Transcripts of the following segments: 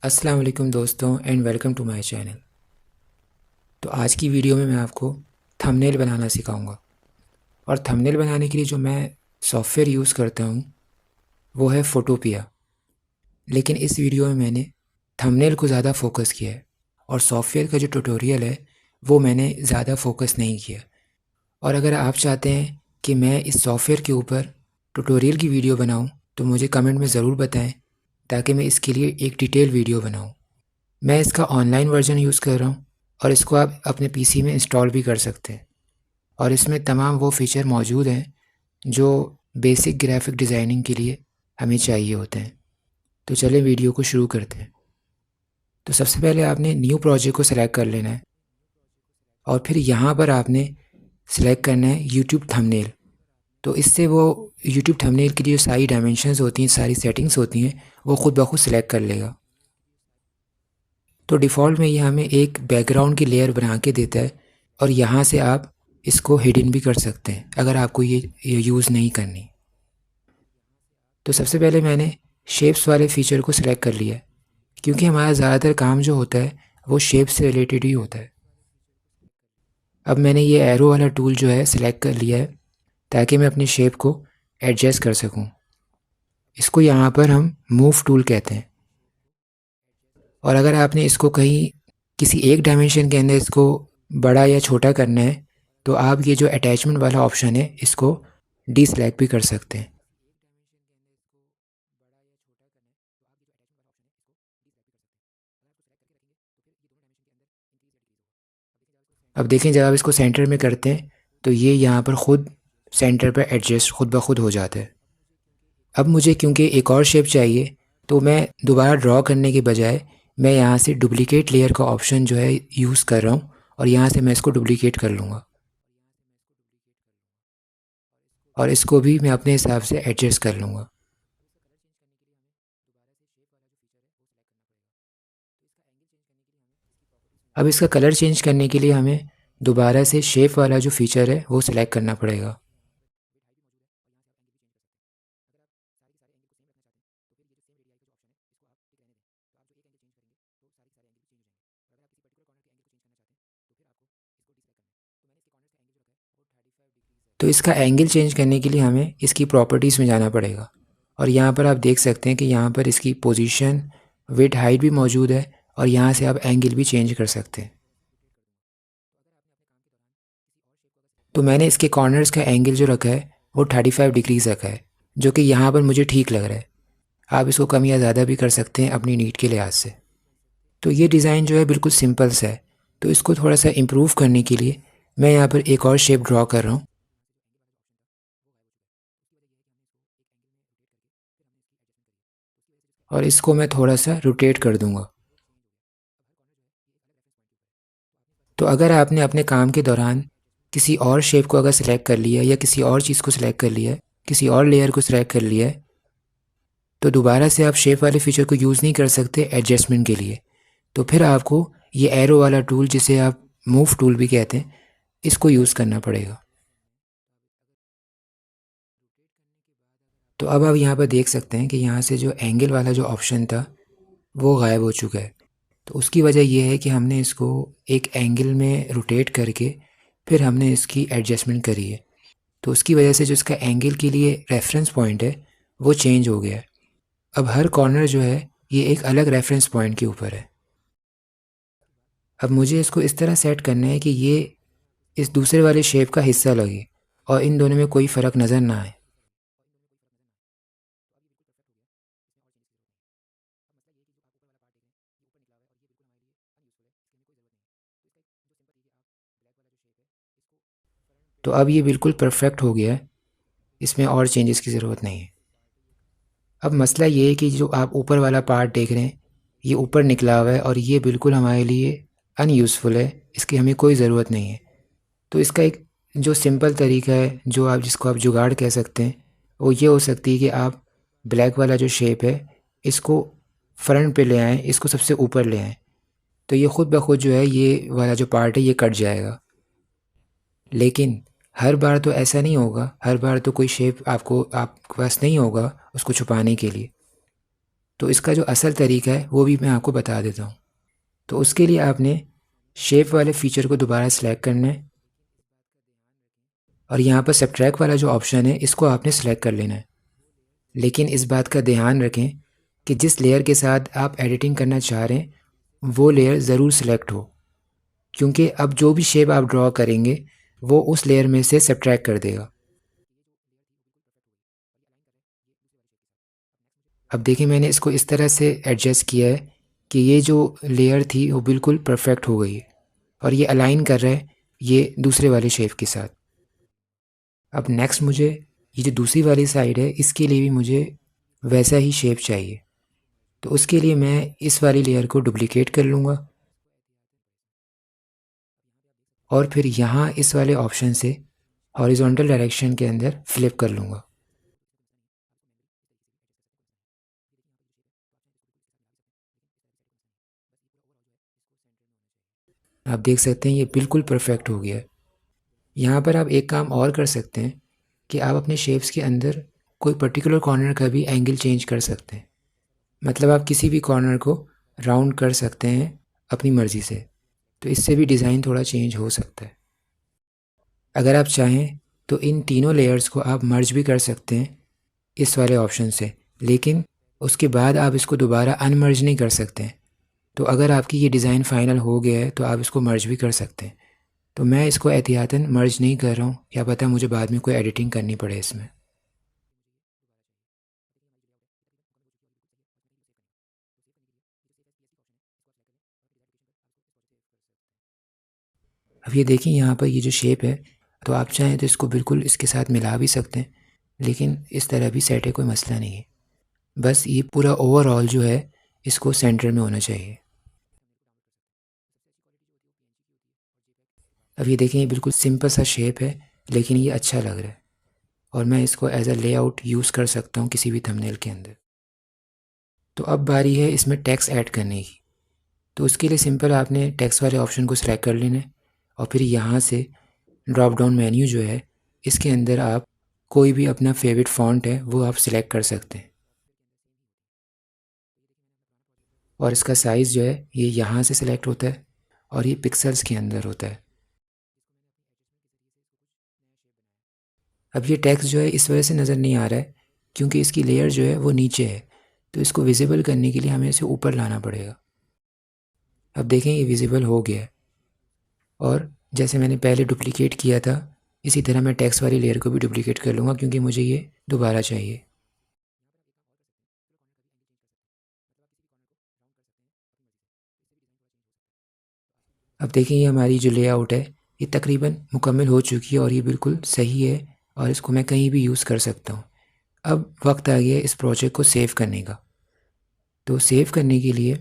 अस्सलाम वालेकुम दोस्तों and welcome to my channel. तो आज की वीडियो में मैं आपको थंबनेल बनाना सिखाऊंगा। और थंबनेल बनाने के लिए जो मैं सॉफ्टवेयर यूज़ करता हूँ वो है फोटोपिया। लेकिन इस वीडियो में मैंने थंबनेल को ज़्यादा फोकस किया है और सॉफ्टवेयर का जो ट्यूटोरियल है वो मैंने ज़्यादा फोकस नहीं किया। और अगर आप चाहते हैं कि मैं इस सॉफ्टवेयर के ऊपर ट्यूटोरियल की वीडियो बनाऊँ तो मुझे कमेंट में ज़रूर बताएं ताकि मैं इसके लिए एक डिटेल वीडियो बनाऊँ। मैं इसका ऑनलाइन वर्जन यूज़ कर रहा हूँ और इसको आप अपने पीसी में इंस्टॉल भी कर सकते हैं। और इसमें तमाम वो फीचर मौजूद हैं जो बेसिक ग्राफिक डिज़ाइनिंग के लिए हमें चाहिए होते हैं। तो चलें वीडियो को शुरू करते हैं। तो सबसे पहले आपने न्यू प्रोजेक्ट को सिलेक्ट कर लेना है और फिर यहाँ पर आपने सिलेक्ट करना है यूट्यूब थंबनेल। तो इससे वो यूट्यूब थंबनेल की जो सारी डायमेंशंस होती हैं, सारी सेटिंग्स होती हैं, वो खुद ब खुद सिलेक्ट कर लेगा। तो डिफ़ॉल्ट में ये हमें एक बैकग्राउंड की लेयर बना के देता है और यहाँ से आप इसको हिडन भी कर सकते हैं अगर आपको ये यूज़ नहीं करनी। तो सबसे पहले मैंने शेप्स वाले फ़ीचर को सिलेक्ट कर लिया है क्योंकि हमारा ज़्यादातर काम जो होता है वो शेप से रिलेटेड ही होता है। अब मैंने ये एरो वाला टूल जो है सिलेक्ट कर लिया है ताकि मैं अपनी शेप को एडजस्ट कर सकूं। इसको यहाँ पर हम मूव टूल कहते हैं। और अगर आपने इसको कहीं किसी एक डायमेंशन के अंदर इसको बड़ा या छोटा करना है तो आप ये जो अटैचमेंट वाला ऑप्शन है इसको डीसेलेक्ट भी कर सकते हैं। अब देखें जब आप इसको सेंटर में करते हैं तो ये यहाँ पर ख़ुद सेंटर पर एडजस्ट खुद ब खुद हो जाता है। अब मुझे क्योंकि एक और शेप चाहिए तो मैं दोबारा ड्रॉ करने के बजाय मैं यहाँ से डुप्लीकेट लेयर का ऑप्शन जो है यूज़ कर रहा हूँ और यहाँ से मैं इसको डुप्लीकेट कर लूँगा और इसको भी मैं अपने हिसाब से एडजस्ट कर लूँगा। अब इसका कलर चेंज करने के लिए हमें दोबारा से शेप वाला जो फीचर है वो सिलेक्ट करना पड़ेगा। तो इसका एंगल चेंज करने के लिए हमें इसकी प्रॉपर्टीज़ में जाना पड़ेगा और यहाँ पर आप देख सकते हैं कि यहाँ पर इसकी पोजीशन, विड्थ, हाइट भी मौजूद है और यहाँ से आप एंगल भी चेंज कर सकते हैं। तो मैंने इसके कॉर्नर्स का एंगल जो रखा है वो 35 डिग्रीज़ रखा है जो कि यहाँ पर मुझे ठीक लग रहा है। आप इसको कम या ज़्यादा भी कर सकते हैं अपनी नीड के लिहाज से। तो ये डिज़ाइन जो है बिल्कुल सिंपल सा है। तो इसको थोड़ा सा इम्प्रूव करने के लिए मैं यहाँ पर एक और शेप ड्रॉ कर रहा हूँ और इसको मैं थोड़ा सा रोटेट कर दूँगा। तो अगर आपने अपने काम के दौरान किसी और शेप को अगर सिलेक्ट कर लिया या किसी और चीज़ को सिलेक्ट कर लिया है, किसी और लेयर को सिलेक्ट कर लिया है, तो दोबारा से आप शेप वाले फीचर को यूज़ नहीं कर सकते एडजस्टमेंट के लिए। तो फिर आपको ये एरो वाला टूल जिसे आप मूव टूल भी कहते हैं इसको यूज़ करना पड़ेगा। तो अब आप यहाँ पर देख सकते हैं कि यहाँ से जो एंगल वाला जो ऑप्शन था वो गायब हो चुका है। तो उसकी वजह ये है कि हमने इसको एक एंगल में रोटेट करके फिर हमने इसकी एडजस्टमेंट करी है। तो उसकी वजह से जो इसका एंगल के लिए रेफरेंस पॉइंट है वो चेंज हो गया है। अब हर कॉर्नर जो है ये एक अलग रेफरेंस पॉइंट के ऊपर है। अब मुझे इसको इस तरह सेट करना है कि ये इस दूसरे वाले शेप का हिस्सा लगे और इन दोनों में कोई फ़र्क नज़र ना आए। तो अब ये बिल्कुल परफेक्ट हो गया है, इसमें और चेंजेस की ज़रूरत नहीं है। अब मसला ये है कि जो आप ऊपर वाला पार्ट देख रहे हैं ये ऊपर निकला हुआ है और ये बिल्कुल हमारे लिए अनयूज़फुल है, इसकी हमें कोई ज़रूरत नहीं है। तो इसका एक जो सिंपल तरीका है, जो आप जिसको आप जुगाड़ कह सकते हैं, वो ये हो सकती है कि आप ब्लैक वाला जो शेप है इसको फ्रंट पे ले आएँ, इसको सबसे ऊपर ले आएँ। तो ये ख़ुद ब खुद जो है ये वाला जो पार्ट है ये कट जाएगा। लेकिन हर बार तो ऐसा नहीं होगा, हर बार तो कोई शेप आपके पास नहीं होगा उसको छुपाने के लिए। तो इसका जो असल तरीका है वो भी मैं आपको बता देता हूँ। तो उसके लिए आपने शेप वाले फीचर को दोबारा सेलेक्ट करना है और यहाँ पर सब्ट्रैक्ट वाला जो ऑप्शन है इसको आपने सेलेक्ट कर लेना है। लेकिन इस बात का ध्यान रखें कि जिस लेयर के साथ आप एडिटिंग करना चाह रहे हैं वो लेयर ज़रूर सेलेक्ट हो, क्योंकि अब जो भी शेप आप ड्रॉ करेंगे वो उस लेयर में से सब्ट्रैक्ट कर देगा। अब देखिए मैंने इसको इस तरह से एडजस्ट किया है कि ये जो लेयर थी वो बिल्कुल परफेक्ट हो गई है और ये अलाइन कर रहा है ये दूसरे वाले शेप के साथ। अब नेक्स्ट मुझे ये जो दूसरी वाली साइड है इसके लिए भी मुझे वैसा ही शेप चाहिए। तो उसके लिए मैं इस वाली लेयर को डुप्लिकेट कर लूँगा और फिर यहाँ इस वाले ऑप्शन से हॉरिजॉन्टल डायरेक्शन के अंदर फ्लिप कर लूँगा। आप देख सकते हैं ये बिल्कुल परफेक्ट हो गया है। यहाँ पर आप एक काम और कर सकते हैं कि आप अपने शेप्स के अंदर कोई पर्टिकुलर कॉर्नर का भी एंगल चेंज कर सकते हैं। मतलब आप किसी भी कॉर्नर को राउंड कर सकते हैं अपनी मर्ज़ी से, तो इससे भी डिज़ाइन थोड़ा चेंज हो सकता है। अगर आप चाहें तो इन तीनों लेयर्स को आप मर्ज भी कर सकते हैं इस वाले ऑप्शन से, लेकिन उसके बाद आप इसको दोबारा अनमर्ज नहीं कर सकते हैं। तो अगर आपकी ये डिज़ाइन फ़ाइनल हो गया है तो आप इसको मर्ज भी कर सकते हैं। तो मैं इसको एहतियातन मर्ज नहीं कर रहा हूँ, क्या पता मुझे बाद में कोई एडिटिंग करनी पड़े इसमें। अब ये देखिए यहाँ पर ये जो शेप है, तो आप चाहें तो इसको बिल्कुल इसके साथ मिला भी सकते हैं, लेकिन इस तरह भी सेट है, कोई मसला नहीं है। बस ये पूरा ओवरऑल जो है इसको सेंटर में होना चाहिए। अब ये देखें ये बिल्कुल सिंपल सा शेप है, लेकिन ये अच्छा लग रहा है और मैं इसको एज अ लेआउट यूज़ कर सकता हूँ किसी भी थंबनेल के अंदर। तो अब बारी है इसमें टेक्स्ट ऐड करने की। तो उसके लिए सिंपल आपने टेक्स्ट वाले ऑप्शन को सिलेक्ट कर लेना है और फिर यहाँ से ड्रॉप डाउन मेन्यू जो है इसके अंदर आप कोई भी अपना फेवरेट फ़ॉन्ट है वो आप सिलेक्ट कर सकते हैं और इसका साइज़ जो है ये यहाँ से सिलेक्ट होता है और ये पिक्सल्स के अंदर होता है। अब ये टेक्स्ट जो है इस वजह से नज़र नहीं आ रहा है क्योंकि इसकी लेयर जो है वो नीचे है, तो इसको विजिबल करने के लिए हमें इसे ऊपर लाना पड़ेगा। अब देखें ये विजिबल हो गया है और जैसे मैंने पहले डुप्लिकेट किया था इसी तरह मैं टेक्स्ट वाली लेयर को भी डुप्लिकेट कर लूँगा क्योंकि मुझे ये दोबारा चाहिए। अब देखिए ये हमारी जो लेआउट है ये तकरीबन मुकम्मल हो चुकी है और ये बिल्कुल सही है और इसको मैं कहीं भी यूज़ कर सकता हूँ। अब वक्त आ गया है इस प्रोजेक्ट को सेव करने का। तो सेव करने के लिए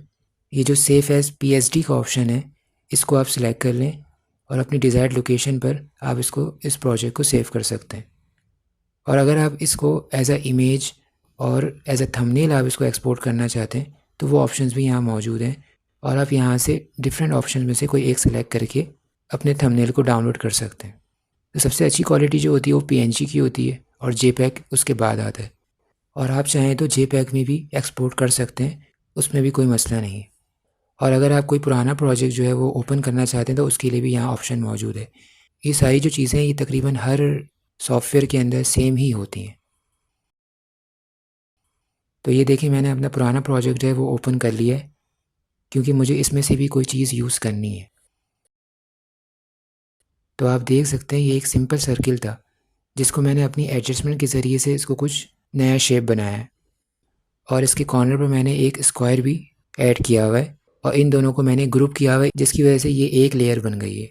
ये जो सेव एज़ पीएसडी का ऑप्शन है इसको आप सिलेक्ट कर लें और अपनी डिज़ायर्ड लोकेशन पर आप इसको इस प्रोजेक्ट को सेव कर सकते हैं। और अगर आप इसको एज अ इमेज और एज अ थंबनेल आप इसको एक्सपोर्ट करना चाहते हैं तो वो ऑप्शंस भी यहाँ मौजूद हैं और आप यहाँ से डिफरेंट ऑप्शन में से कोई एक सेलेक्ट करके अपने थंबनेल को डाउनलोड कर सकते हैं। तो सबसे अच्छी क्वालिटी जो होती है वो पीएनजी की होती है और जेपैग उसके बाद आता है और आप चाहें तो जेपैग में भी एक्सपोर्ट कर सकते हैं, उसमें भी कोई मसला नहीं है। और अगर आप कोई पुराना प्रोजेक्ट जो है वो ओपन करना चाहते हैं तो उसके लिए भी यहाँ ऑप्शन मौजूद है। ये सारी जो चीज़ें हैं ये तकरीबन हर सॉफ्टवेयर के अंदर सेम ही होती हैं। तो ये देखिए मैंने अपना पुराना प्रोजेक्ट जो है वो ओपन कर लिया है क्योंकि मुझे इसमें से भी कोई चीज़ यूज़ करनी है। तो आप देख सकते हैं ये एक सिंपल सर्किल था जिसको मैंने अपनी एडजस्टमेंट के ज़रिए से इसको कुछ नया शेप बनाया है और इसके कॉर्नर पर मैंने एक स्क्वायर भी ऐड किया हुआ है और इन दोनों को मैंने ग्रुप किया हुआ है जिसकी वजह से ये एक लेयर बन गई है।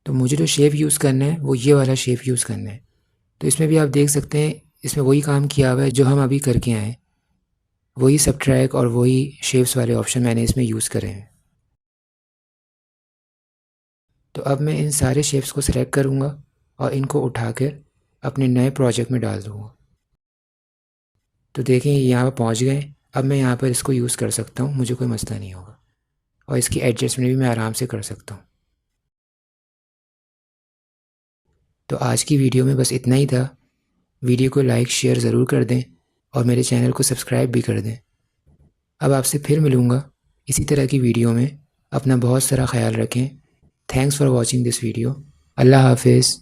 तो मुझे जो शेप यूज़ करना है वो ये वाला शेप यूज़ करना है। तो इसमें भी आप देख सकते हैं इसमें वही काम किया हुआ है जो हम अभी करके आए हैं, वही सब्ट्रैक्ट और वही शेप्स वाले ऑप्शन मैंने इसमें यूज़ करे हैं। तो अब मैं इन सारे शेप्स को सिलेक्ट करूँगा और इनको उठाकर अपने नए प्रोजेक्ट में डाल दूँगा। तो देखें ये यहाँ पर पहुँच गए। अब मैं यहाँ पर इसको यूज़ कर सकता हूँ, मुझे कोई मसला नहीं होगा और इसकी एडजस्टमेंट भी मैं आराम से कर सकता हूँ। तो आज की वीडियो में बस इतना ही था। वीडियो को लाइक शेयर ज़रूर कर दें और मेरे चैनल को सब्सक्राइब भी कर दें। अब आपसे फिर मिलूँगा इसी तरह की वीडियो में। अपना बहुत सारा ख्याल रखें। Thanks for watching this video. Allah हाफिज़।